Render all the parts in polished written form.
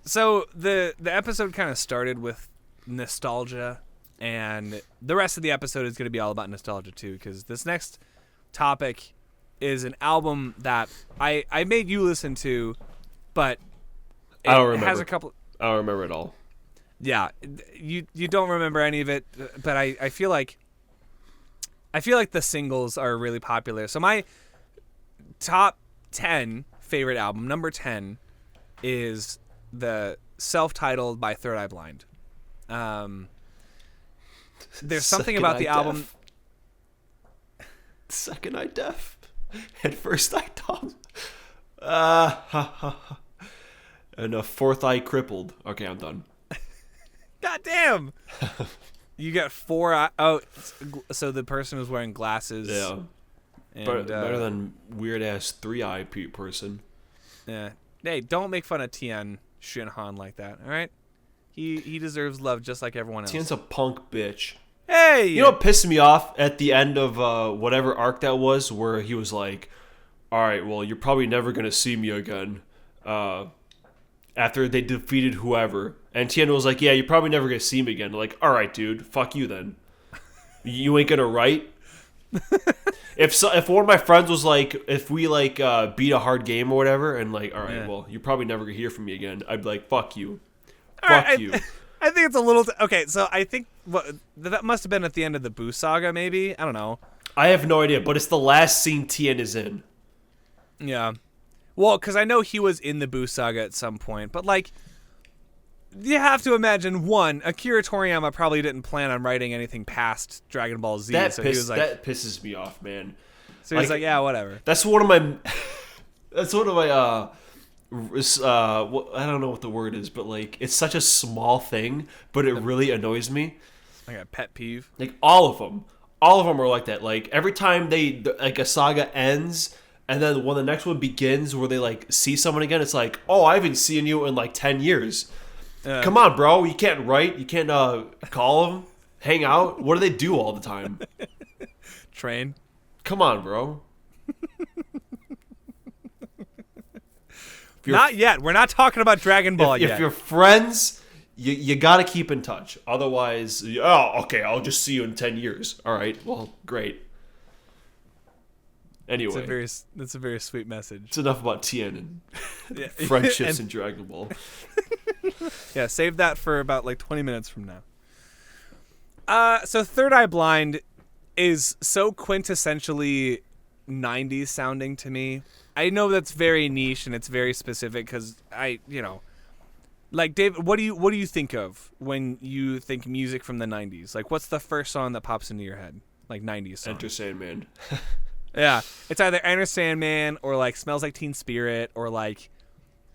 So the episode kind of started with nostalgia, and the rest of the episode is going to be all about nostalgia too, because this next topic is an album that I made you listen to, but I don't remember. Has a couple. I don't remember it all. Yeah, you don't remember any of it, but I feel like the singles are really popular. So my top 10 favorite album, number 10, is the self-titled by Third Eye Blind. There's something Second about Eye the album. Second Eye Deaf. And First Eye Dumb. And a fourth eye crippled. Okay, I'm done. God damn! You got 4 eye. Oh, so the person was wearing glasses. Yeah. And, better than weird ass 3-eye person. Yeah. Hey, don't make fun of Tien Shinhan like that. All right. He deserves love just like everyone else. Tien's a punk bitch. Hey! You know what pissed me off at the end of whatever arc that was, where he was like, all right, well, you're probably never going to see me again after they defeated whoever. And Tien was like, yeah, you're probably never going to see me again. Like, all right, dude, fuck you then. You ain't going to write? If one of my friends was like, if we like beat a hard game or whatever, and like, all right, well, you're probably never going to hear from me again, I'd be like, fuck you. Fuck you. I think it's a little... okay, so I think that must have been at the end of the Boo saga, maybe? I don't know. I have no idea, but it's the last scene Tien is in. Yeah. Well, because I know he was in the Boo saga at some point, but like, you have to imagine, one, Akira Toriyama probably didn't plan on writing anything past Dragon Ball Z, That so he was like... that pisses me off, man. So he was like, yeah, whatever. That's one of my... That's one of my... I don't know what the word is, but like, it's such a small thing, but it really annoys me. Like a pet peeve. Like, all of them are like that. Like, every time like a saga ends, and then when the next one begins, where they like see someone again, it's like, oh, I haven't seen you in like 10 years. Come on, bro. You can't write. You can't call them, hang out. What do they do all the time? Train. Come on, bro. Not yet. We're not talking about Dragon Ball yet. If you're friends, you got to keep in touch. Otherwise, oh, okay, I'll just see you in 10 years. All right, well, great. Anyway. That's a very sweet message. It's enough about Tien and friendships and Dragon Ball. Yeah, save that for about like 20 minutes from now. So Third Eye Blind is so quintessentially 90s sounding to me. I know that's very niche and it's very specific because like Dave, what do you think of when you think music from the 90s? Like, what's the first song that pops into your head? Like 90s song. Enter Sandman. Yeah, it's either Enter Sandman or like Smells Like Teen Spirit or like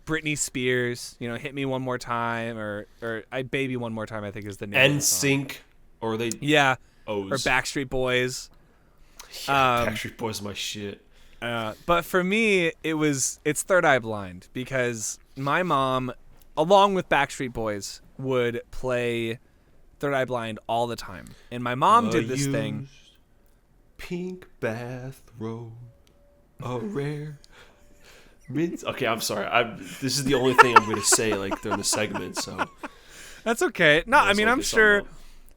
Britney Spears. Hit Me One More Time or I Baby One More Time. I think is the name. NSYNC or they. Yeah. O's. Or Backstreet Boys. Yeah, Backstreet Boys is my shit. But for me, it's Third Eye Blind because my mom, along with Backstreet Boys, would play Third Eye Blind all the time. And my mom did this thing. Pink bathrobe, a rare mint. Okay, I'm sorry. This is the only thing I'm going to say like during the segment. So that's okay. No, I mean I'm sure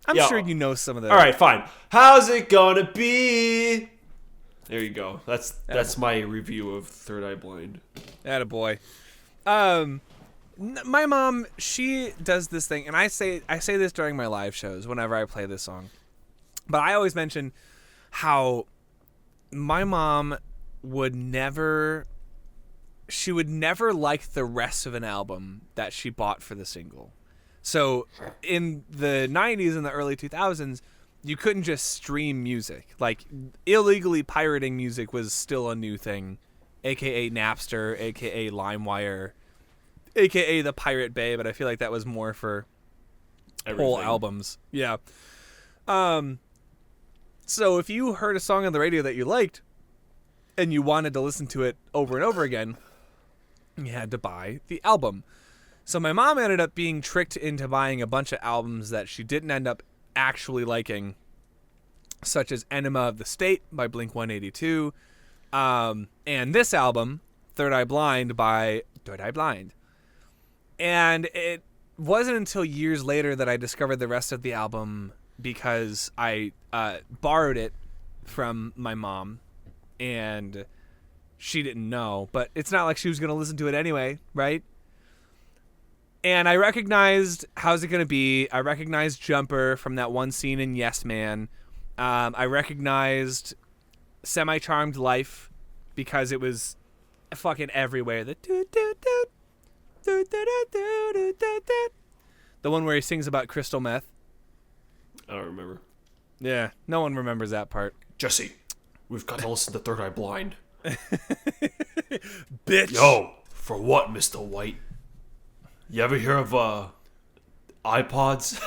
you know some of those. All right, fine. How's it gonna be? There you go. That's my review of Third Eye Blind. Attaboy. My mom, she does this thing, and I say this during my live shows whenever I play this song. But I always mention how my mom would never like the rest of an album that she bought for the single. So in the 90s and the early 2000s, you couldn't just stream music. Like, illegally pirating music was still a new thing, a.k.a. Napster, a.k.a. LimeWire, a.k.a. the Pirate Bay, but I feel like that was more for whole albums. Yeah. So if you heard a song on the radio that you liked and you wanted to listen to it over and over again, you had to buy the album. So my mom ended up being tricked into buying a bunch of albums that she didn't end up actually liking, such as Enema of the State by Blink-182, and this album, Third Eye Blind by Third Eye Blind. And it wasn't until years later that I discovered the rest of the album because I borrowed it from my mom, and she didn't know, but it's not like she was going to listen to it anyway, right? And I recognized How's It Gonna Be. I recognized Jumper from that one scene in Yes Man. I recognized Semi-Charmed Life because it was fucking everywhere. The one where he sings about crystal meth. I don't remember. Yeah, no one remembers that part. Jesse, we've got to listen to Third Eye Blind. Bitch. Yo, for what, Mr. White? You ever hear of iPods?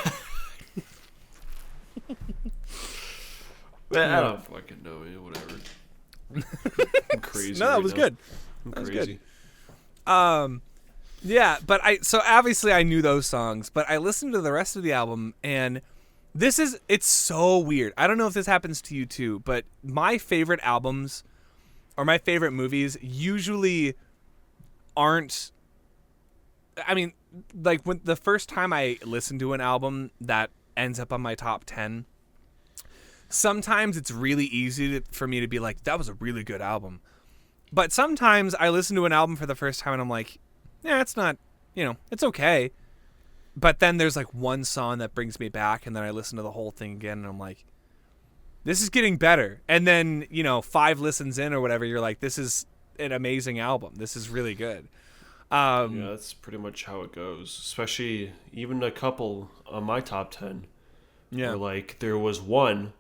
Man, I don't fucking know, man. Whatever. I'm crazy. No, that was good. I'm that crazy. Was good. Yeah, but so obviously I knew those songs, but I listened to the rest of the album, and it's so weird. I don't know if this happens to you too, but my favorite albums or my favorite movies usually aren't. I mean, like when the first time I listen to an album that ends up on my top 10, sometimes it's really easy for me to be like, that was a really good album. But sometimes I listen to an album for the first time and I'm like, yeah, it's not, it's okay. But then there's like one song that brings me back, and then I listen to the whole thing again and I'm like, this is getting better. And then, 5 listens in or whatever, you're like, this is an amazing album. This is really good. Yeah, that's pretty much how it goes. Especially even a couple on my top 10. Yeah. Where like there was one,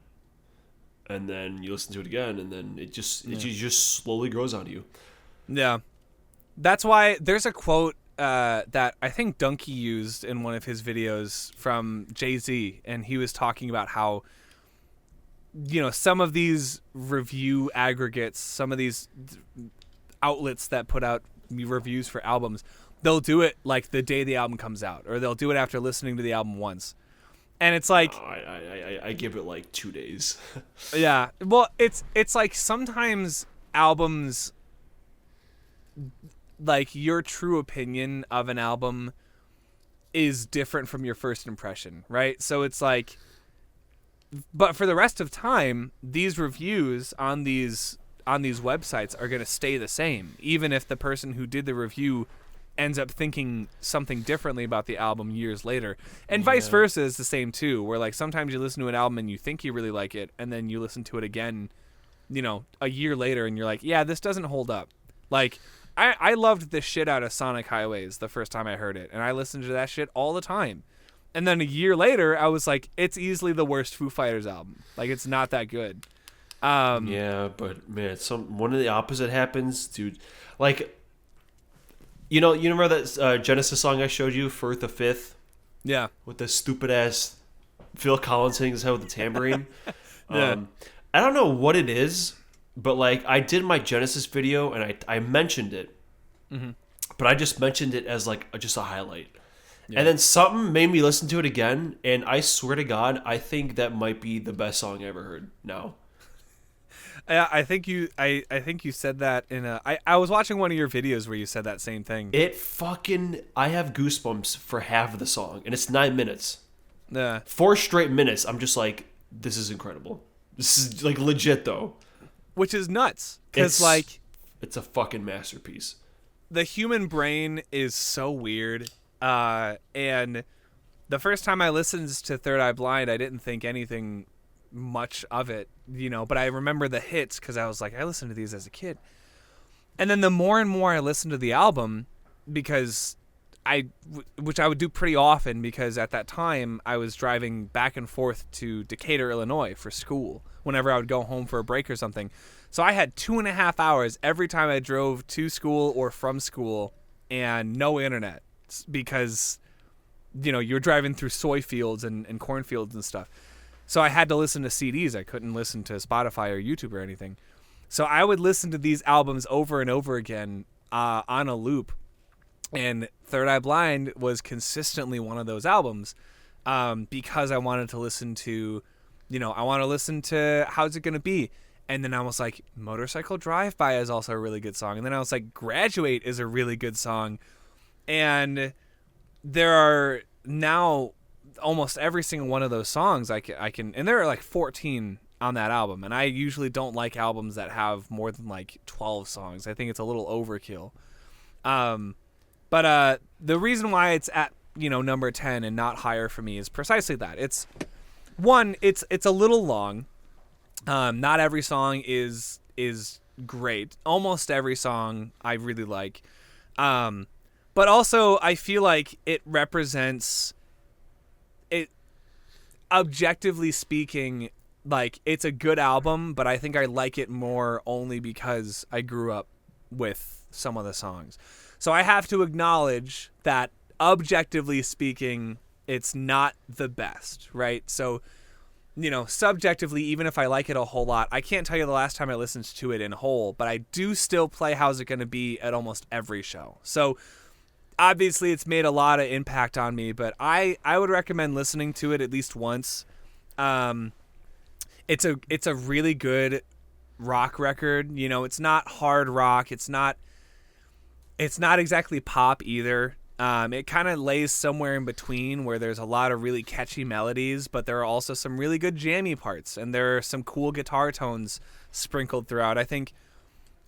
and then you listen to it again, and then it just slowly grows on you. Yeah. That's why there's a quote that I think Donkey used in one of his videos from Jay-Z, and he was talking about how some of these review aggregates, some of these outlets that put out reviews for albums, they'll do it like the day the album comes out, or they'll do it after listening to the album once. And it's like, I give it like 2 days. Yeah. Well, it's like sometimes albums, like your true opinion of an album is different from your first impression, right? So it's like, but for the rest of time, these reviews on these websites are going to stay the same, even if the person who did the review ends up thinking something differently about the album years later. And vice versa is the same too, where like sometimes you listen to an album and you think you really like it, and then you listen to it again, a year later, and you're like, yeah, this doesn't hold up. Like, I loved the shit out of Sonic Highways the first time I heard it, and I listened to that shit all the time. And then a year later, I was like, it's easily the worst Foo Fighters album. Like, it's not that good. Yeah, but man, one of the opposite happens, dude. Like, you remember that Genesis song I showed you, Firth the Fifth? Yeah. With the stupid ass Phil Collins hitting his head with the tambourine. Yeah. I don't know what it is, but like I did my Genesis video and I mentioned it, but I just mentioned it as like just a highlight. Yeah. And then something made me listen to it again, and I swear to God, I think that might be the best song I ever heard now. I think you said that in I was watching one of your videos where you said that same thing. I have goosebumps for half of the song, and it's 9 minutes. Yeah. 4 straight minutes. I'm just like, this is incredible. This is like legit though. Which is nuts. Because like, it's a fucking masterpiece. The human brain is so weird. And the first time I listened to Third Eye Blind, I didn't think anything much of it, but I remember the hits because I was like, I listened to these as a kid. And then the more and more I listened to the album, which I would do pretty often because at that time I was driving back and forth to Decatur, Illinois for school whenever I would go home for a break or something. So I had 2.5 hours every time I drove to school or from school and no internet. Because you're driving through soy fields and cornfields and stuff, so I had to listen to CDs. I couldn't listen to Spotify or YouTube or anything, so I would listen to these albums over and over again on a loop. And Third Eye Blind was consistently one of those albums because I wanted to listen to How's It Gonna Be. And then I was like, Motorcycle Drive-By is also a really good song. And then I was like, Graduate is a really good song. And there are now almost every single one of those songs I can, and there are like 14 on that album, and I usually don't like albums that have more than like 12 songs. I think it's a little overkill. But the reason why it's at number 10 and not higher for me is precisely that. It's a little long. Not every song is great. Almost every song I really like. But also I feel like it represents it, objectively speaking. Like, it's a good album, but I think I like it more only because I grew up with some of the songs. So I have to acknowledge that, objectively speaking, it's not the best, right? So, subjectively, even if I like it a whole lot, I can't tell you the last time I listened to it in whole, but I do still play How's It Gonna Be at almost every show. So obviously it's made a lot of impact on me, but I would recommend listening to it at least once. It's a really good rock record. It's not hard rock. It's not exactly pop either. It kind of lays somewhere in between, where there's a lot of really catchy melodies, but there are also some really good jammy parts, and there are some cool guitar tones sprinkled throughout. I think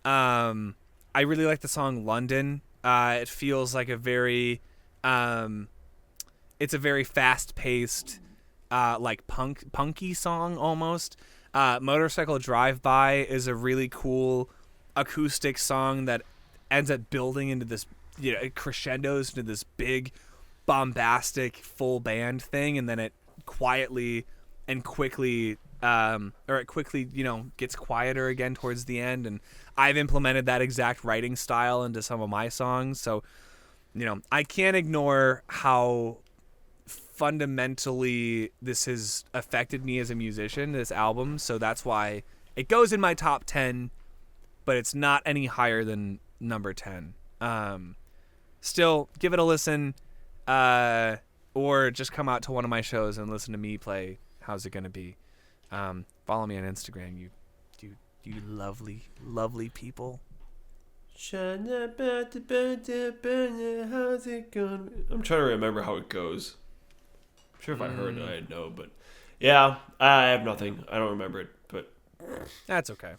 I really like the song London. It feels like it's a very fast-paced, like punky song almost. Motorcycle Drive By is a really cool acoustic song that ends up building into this, it crescendos into this big, bombastic full band thing, and then it quietly and quickly, gets quieter again towards the end. And I've implemented that exact writing style into some of my songs, so I can't ignore how fundamentally this has affected me as a musician, this album. So that's why it goes in my top 10, but it's not any higher than number 10. Still, give it a listen, or just come out to one of my shows and listen to me play How's It Gonna Be. Follow me on Instagram, you lovely people. How's it gonna be? I'm trying to remember how it goes. I'm sure if I heard it, I'd know, but yeah, I have nothing. I don't remember it, but That's okay.